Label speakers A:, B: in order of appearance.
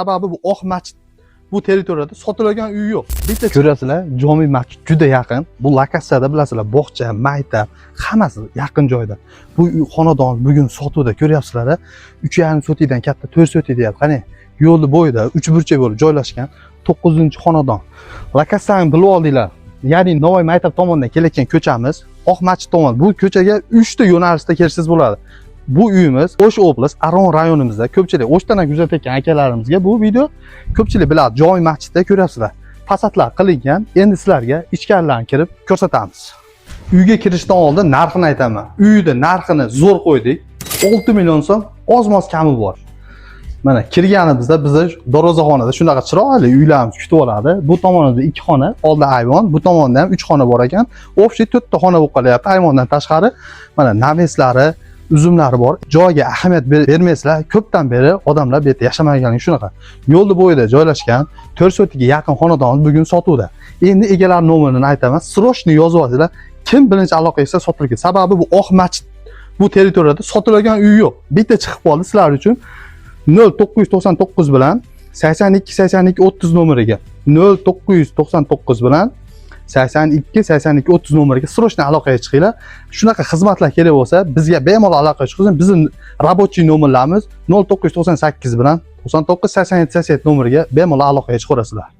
A: Sababi bu Oq masjid bu territoriyada sotiladigan uy yo'q. Bitta ko'rasizlar, Jome masjid juda yaqin. Bu lokatsiyada bilasizlar, bog'cha, maktab, hammasi yaqin joyda. Bu uy xonadon bugun sotuvda ko'ryapsizlar. 3,5 sotikdan katta 4 sotik deyapti. Qani, yo'lni bo'yida 3 burchak bo'lib joylashgan 9-xonadon. Lokatsiyani bilib oldinglar. Ya'ni Novoy maktab tomonidan kelayotgan ko'chamiz Oq masjid tomon. Bu ko'chaga 3 ta yo'nalishda kelsangiz bo'ladi. Bu uyimiz O'sh oblast, Aron rayonimizda. Ko'pchilik O'shdan kuzatayotgan akalarimizga bu video ko'pchilik biladi. Joy masjidda ko'ryapsizlar. Fasadlar qilingan. Endi sizlarga ichkarilarni kirib ko'rsatamiz. Uyga kirishdan oldin narxini aytaman. Uyda narxini zo'r qo'ydik. 6 million so'm, oz-moz kami bor. Mana kirganimizda bizni darvozaxonada shunaqa chiroyli uylarimiz kutib oladi. Bu tomonida 2 xona, oldida ayvon, bu tomonda ham 3 xona bor ekan. Общий 4 ta xona bo'lib qolyapti. Ayvondan tashqari mana naveslari, uzumlari bor. Joyga ahamiyat bermaysizlar. Ko'pdan beri odamlar bu yerda yashamayotgani shunaqa. Yo'lni bo'yida joylashgan 4 sotikga yaqin xonadon bugun sotuvda. Endi egalar nomerini aytaman. Srochni yozib olinglar. Kim birinchi aloqa qilsa sotilgan. Sababi bu Oq masjid bu territoriyada sotiladigan uy yo'q. Bitta chiqib qoldi sizlar uchun. 0999 bilan 82 82 30 nomeriga 0999 bilan 82 82 30 nomeriga srochni aloqaga chiqinglar. Shunaqa xizmatlar kerak bo'lsa, bizga bemalol aloqa chiqing. Bizning рабочий nomerlarimiz 0998 bilan 99 87 87 nomeriga bemalol aloqaga chiqaverasizlar.